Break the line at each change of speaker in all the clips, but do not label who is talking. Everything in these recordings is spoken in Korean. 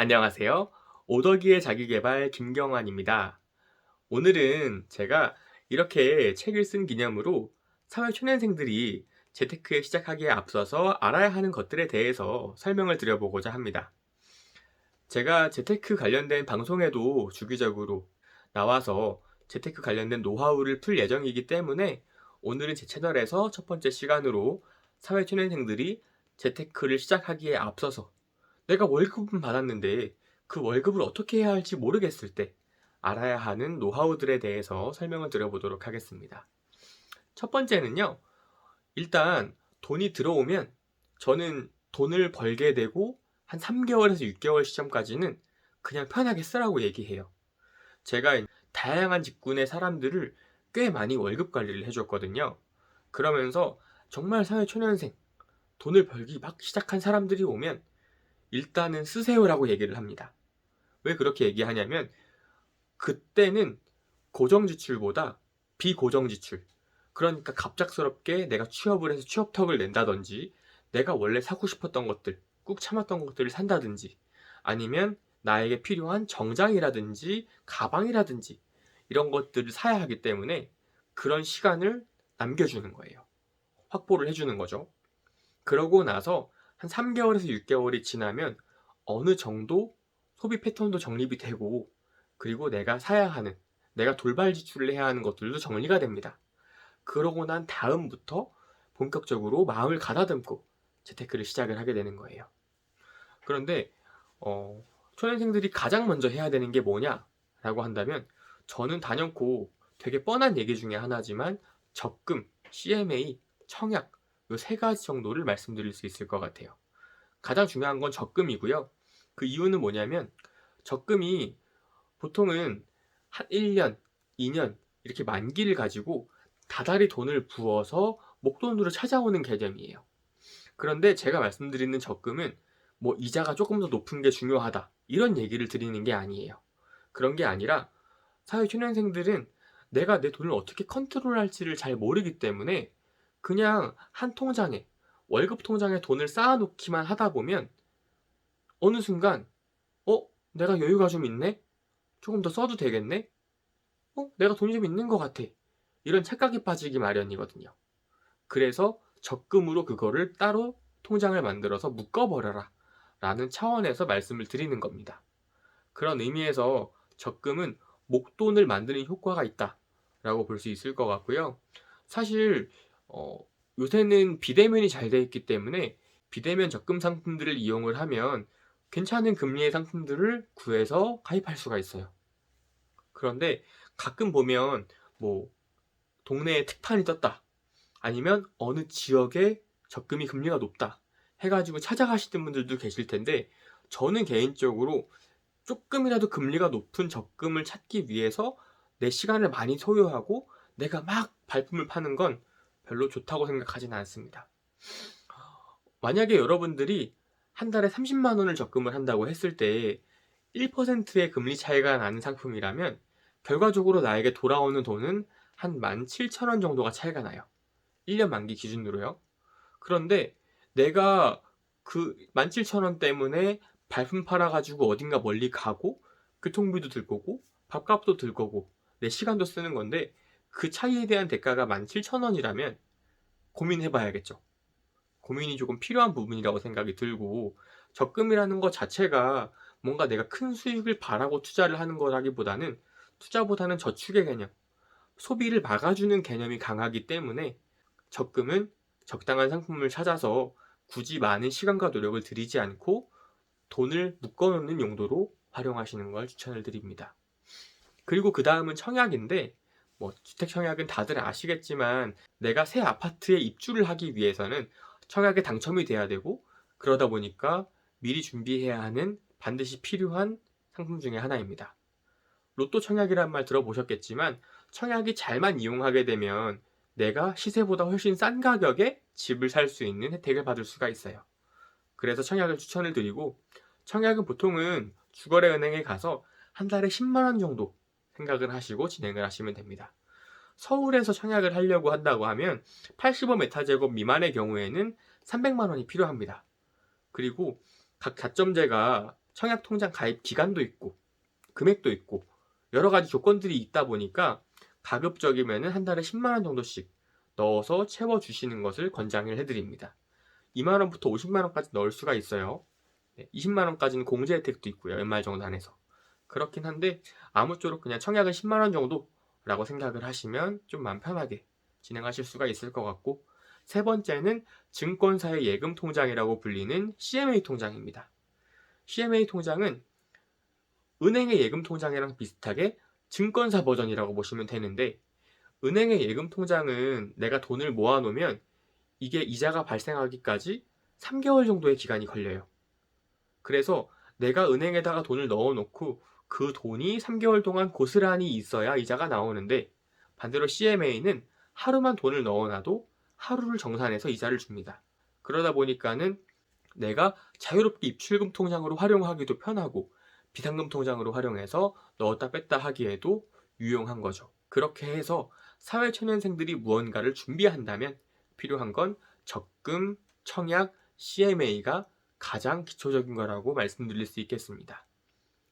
안녕하세요. 오덕이의 자기계발 김경환입니다. 오늘은 제가 이렇게 책을 쓴 기념으로 사회 초년생들이 재테크에 시작하기에 앞서서 알아야 하는 것들에 대해서 설명을 드려보고자 합니다. 제가 재테크 관련된 방송에도 주기적으로 나와서 재테크 관련된 노하우를 풀 예정이기 때문에 오늘은 제 채널에서 첫 번째 시간으로 사회 초년생들이 재테크를 시작하기에 앞서서 내가 월급은 받았는데 그 월급을 어떻게 해야 할지 모르겠을 때 알아야 하는 노하우들에 대해서 설명을 드려보도록 하겠습니다. 첫 번째는요, 일단 돈이 들어오면 저는 돈을 벌게 되고 한 3개월에서 6개월 시점까지는 그냥 편하게 쓰라고 얘기해요. 제가 다양한 직군의 사람들을 꽤 많이 월급 관리를 해줬거든요. 그러면서 정말 사회 초년생, 돈을 벌기 막 시작한 사람들이 오면 일단은 쓰세요라고 얘기를 합니다. 왜 그렇게 얘기하냐면 그때는 고정 지출보다 비고정 지출, 그러니까 갑작스럽게 내가 취업을 해서 취업턱을 낸다든지 내가 원래 사고 싶었던 것들, 꾹 참았던 것들을 산다든지 아니면 나에게 필요한 정장이라든지 가방이라든지 이런 것들을 사야 하기 때문에 그런 시간을 남겨주는 거예요. 확보를 해주는 거죠. 그러고 나서 한 3개월에서 6개월이 지나면 어느 정도 소비 패턴도 정립이 되고 그리고 내가 사야 하는, 내가 돌발 지출을 해야 하는 것들도 정리가 됩니다. 그러고 난 다음부터 본격적으로 마음을 가다듬고 재테크를 시작을 하게 되는 거예요. 그런데 초년생들이 가장 먼저 해야 되는 게 뭐냐라고 한다면 저는 단연코 되게 뻔한 얘기 중에 하나지만 적금, CMA, 청약 이 세 가지 정도를 말씀드릴 수 있을 것 같아요. 가장 중요한 건 적금이고요. 그 이유는 뭐냐면 적금이 보통은 한 1년, 2년 이렇게 만기를 가지고 다달이 돈을 부어서 목돈으로 찾아오는 개념이에요. 그런데 제가 말씀드리는 적금은 뭐 이자가 조금 더 높은 게 중요하다 이런 얘기를 드리는 게 아니에요. 그런 게 아니라 사회초년생들은 내가 내 돈을 어떻게 컨트롤할지를 잘 모르기 때문에 그냥 한 통장에 월급 통장에 돈을 쌓아놓기만 하다 보면 어느 순간 내가 여유가 좀 있네? 조금 더 써도 되겠네? 내가 돈이 좀 있는 것 같아. 이런 착각에 빠지기 마련이거든요. 그래서 적금으로 그거를 따로 통장을 만들어서 묶어버려라 라는 차원에서 말씀을 드리는 겁니다. 그런 의미에서 적금은 목돈을 만드는 효과가 있다 라고 볼 수 있을 것 같고요. 사실 어, 요새는 비대면이 잘 되어 있기 때문에 비대면 적금 상품들을 이용을 하면 괜찮은 금리의 상품들을 구해서 가입할 수가 있어요. 그런데 가끔 보면 뭐 동네에 특판이 떴다, 아니면 어느 지역에 적금이 금리가 높다 해가지고 찾아가시는 분들도 계실 텐데 저는 개인적으로 조금이라도 금리가 높은 적금을 찾기 위해서 내 시간을 많이 소요하고 내가 막 발품을 파는 건 별로 좋다고 생각하지는 않습니다. 만약에 여러분들이 한 달에 30만 원을 적금을 한다고 했을 때 1%의 금리 차이가 나는 상품이라면 결과적으로 나에게 돌아오는 돈은 한 17,000원 정도가 차이가 나요. 1년 만기 기준으로요. 그런데 내가 그 17,000원 때문에 발품 팔아가지고 어딘가 멀리 가고 교통비도 들 거고 밥값도 들 거고 내 시간도 쓰는 건데 그 차이에 대한 대가가 17,000원이라면 고민해봐야겠죠. 고민이 조금 필요한 부분이라고 생각이 들고 적금이라는 것 자체가 뭔가 내가 큰 수익을 바라고 투자를 하는 거라기보다는 투자보다는 저축의 개념, 소비를 막아주는 개념이 강하기 때문에 적금은 적당한 상품을 찾아서 굳이 많은 시간과 노력을 들이지 않고 돈을 묶어놓는 용도로 활용하시는 걸 추천을 드립니다. 그리고 그 다음은 청약인데 뭐 주택 청약은 다들 아시겠지만 내가 새 아파트에 입주를 하기 위해서는 청약에 당첨이 돼야 되고 그러다 보니까 미리 준비해야 하는 반드시 필요한 상품 중에 하나입니다. 로또 청약이란 말 들어보셨겠지만 청약이 잘만 이용하게 되면 내가 시세보다 훨씬 싼 가격에 집을 살 수 있는 혜택을 받을 수가 있어요. 그래서 청약을 추천을 드리고 청약은 보통은 주거래은행에 가서 한 달에 10만 원 정도 생각을 하시고 진행을 하시면 됩니다. 서울에서 청약을 하려고 한다고 하면 85m² 미만의 경우에는 300만 원이 필요합니다. 그리고 각 가점제가 청약 통장 가입 기간도 있고 금액도 있고 여러 가지 조건들이 있다 보니까 가급적이면 한 달에 10만 원 정도씩 넣어서 채워주시는 것을 권장을 해드립니다. 2만 원부터 50만 원까지 넣을 수가 있어요. 20만 원까지는 공제 혜택도 있고요. 연말 정산에서. 그렇긴 한데 아무쪼록 그냥 청약은 10만 원 정도라고 생각을 하시면 좀 마음 편하게 진행하실 수가 있을 것 같고, 세 번째는 증권사의 예금 통장이라고 불리는 CMA 통장입니다. CMA 통장은 은행의 예금 통장이랑 비슷하게 증권사 버전이라고 보시면 되는데, 은행의 예금 통장은 내가 돈을 모아놓으면 이게 이자가 발생하기까지 3개월 정도의 기간이 걸려요. 그래서 내가 은행에다가 돈을 넣어놓고 그 돈이 3개월 동안 고스란히 있어야 이자가 나오는데, 반대로 CMA는 하루만 돈을 넣어놔도 하루를 정산해서 이자를 줍니다. 그러다 보니까는 내가 자유롭게 입출금 통장으로 활용하기도 편하고 비상금 통장으로 활용해서 넣었다 뺐다 하기에도 유용한 거죠. 그렇게 해서 사회초년생들이 무언가를 준비한다면 필요한 건 적금, 청약, CMA가 가장 기초적인 거라고 말씀드릴 수 있겠습니다.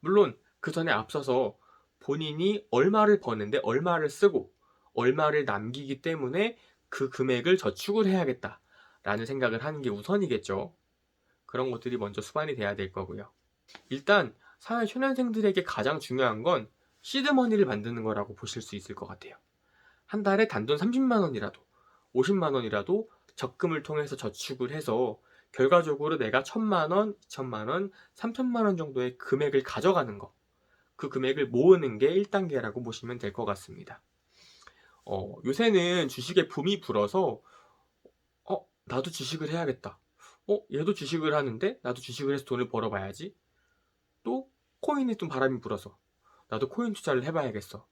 물론 그 전에 앞서서 본인이 얼마를 버는데 얼마를 쓰고 얼마를 남기기 때문에 그 금액을 저축을 해야겠다라는 생각을 하는 게 우선이겠죠. 그런 것들이 먼저 수반이 돼야 될 거고요. 일단 사회 초년생들에게 가장 중요한 건 시드머니를 만드는 거라고 보실 수 있을 것 같아요. 한 달에 단돈 30만 원이라도 50만 원이라도 적금을 통해서 저축을 해서 결과적으로 내가 1,000만 원, 2,000만 원, 3,000만 원 정도의 금액을 가져가는 거, 그 금액을 모으는 게 1단계라고 보시면 될 것 같습니다. 요새는 주식에 붐이 불어서 나도 주식을 해야겠다. 얘도 주식을 하는데 나도 주식을 해서 돈을 벌어봐야지. 또 코인에 좀 바람이 불어서 나도 코인 투자를 해봐야겠어.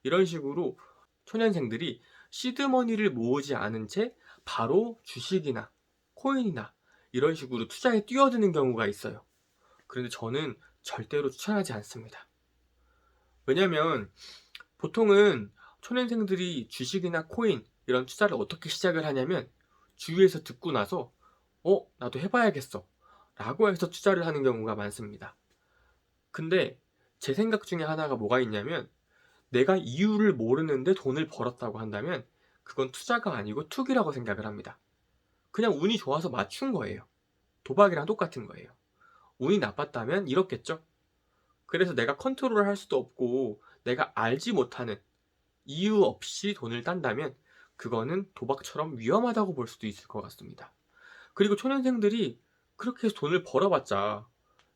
이런 식으로 초년생들이 시드머니를 모으지 않은 채 바로 주식이나 코인이나 이런 식으로 투자에 뛰어드는 경우가 있어요. 그런데 저는 절대로 추천하지 않습니다. 왜냐면 보통은 초년생들이 주식이나 코인 이런 투자를 어떻게 시작을 하냐면 주위에서 듣고 나서 나도 해봐야겠어 라고 해서 투자를 하는 경우가 많습니다. 근데 제 생각 중에 하나가 뭐가 있냐면, 내가 이유를 모르는데 돈을 벌었다고 한다면 그건 투자가 아니고 투기라고 생각을 합니다. 그냥 운이 좋아서 맞춘 거예요. 도박이랑 똑같은 거예요. 운이 나빴다면 이렇겠죠? 그래서 내가 컨트롤을 할 수도 없고 내가 알지 못하는 이유 없이 돈을 딴다면 그거는 도박처럼 위험하다고 볼 수도 있을 것 같습니다. 그리고 초년생들이 그렇게 해서 돈을 벌어봤자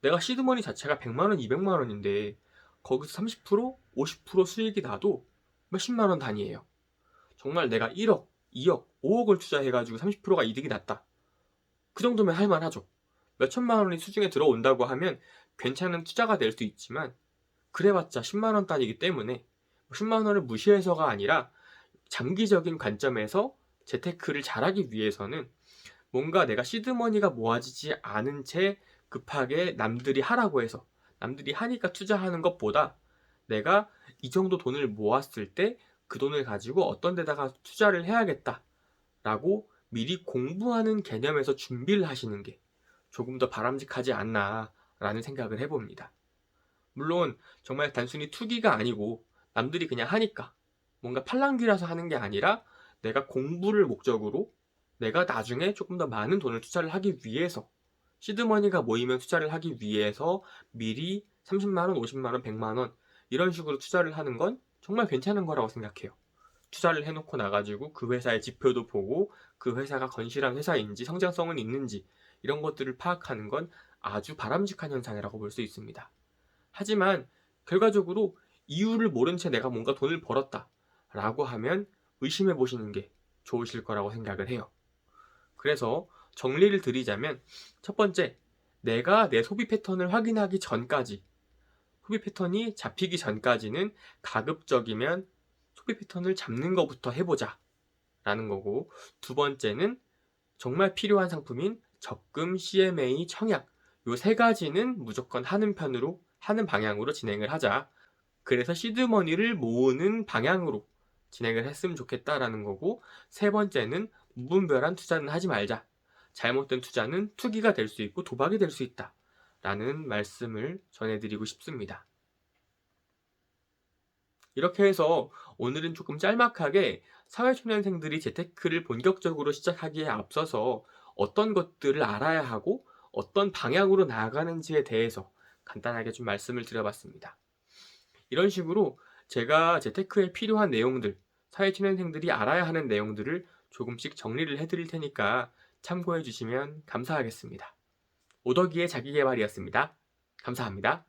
내가 시드머니 자체가 100만 원, 200만 원인데 거기서 30%, 50% 수익이 나도 몇십만 원 단위예요. 정말 내가 1억, 2억, 5억을 투자해가지고 30%가 이득이 났다. 그 정도면 할만하죠. 몇천만 원이 수중에 들어온다고 하면 괜찮은 투자가 될 수 있지만, 그래봤자 10만 원 단위이기 때문에 10만 원을 무시해서가 아니라 장기적인 관점에서 재테크를 잘하기 위해서는 뭔가 내가 시드머니가 모아지지 않은 채 급하게 남들이 하라고 해서 남들이 하니까 투자하는 것보다 내가 이 정도 돈을 모았을 때 그 돈을 가지고 어떤 데다가 투자를 해야겠다라고 미리 공부하는 개념에서 준비를 하시는 게 조금 더 바람직하지 않나라는 생각을 해봅니다. 물론 정말 단순히 투기가 아니고 남들이 그냥 하니까 뭔가 팔랑귀라서 하는 게 아니라 내가 공부를 목적으로 내가 나중에 조금 더 많은 돈을 투자를 하기 위해서, 시드머니가 모이면 투자를 하기 위해서 미리 30만 원, 50만 원, 100만 원 이런 식으로 투자를 하는 건 정말 괜찮은 거라고 생각해요. 투자를 해놓고 나가지고 그 회사의 지표도 보고 그 회사가 건실한 회사인지 성장성은 있는지 이런 것들을 파악하는 건 아주 바람직한 현상이라고 볼 수 있습니다. 하지만 결과적으로 이유를 모른 채 내가 뭔가 돈을 벌었다 라고 하면 의심해 보시는 게 좋으실 거라고 생각을 해요. 그래서 정리를 드리자면, 첫 번째, 내가 내 소비 패턴을 확인하기 전까지, 소비 패턴이 잡히기 전까지는 가급적이면 소비 패턴을 잡는 것부터 해보자 라는 거고, 두 번째는 정말 필요한 상품인 적금, CMA, 청약 요 세 가지는 무조건 하는 편으로, 하는 방향으로 진행을 하자. 그래서 시드머니를 모으는 방향으로 진행을 했으면 좋겠다라는 거고, 세 번째는 무분별한 투자는 하지 말자. 잘못된 투자는 투기가 될 수 있고 도박이 될 수 있다 라는 말씀을 전해드리고 싶습니다. 이렇게 해서 오늘은 조금 짤막하게 사회초년생들이 재테크를 본격적으로 시작하기에 앞서서 어떤 것들을 알아야 하고 어떤 방향으로 나아가는지에 대해서 간단하게 좀 말씀을 드려봤습니다. 이런 식으로 제가 재테크에 필요한 내용들, 사회초년생들이 알아야 하는 내용들을 조금씩 정리를 해드릴 테니까 참고해 주시면 감사하겠습니다. 오덕이의 자기계발이었습니다. 감사합니다.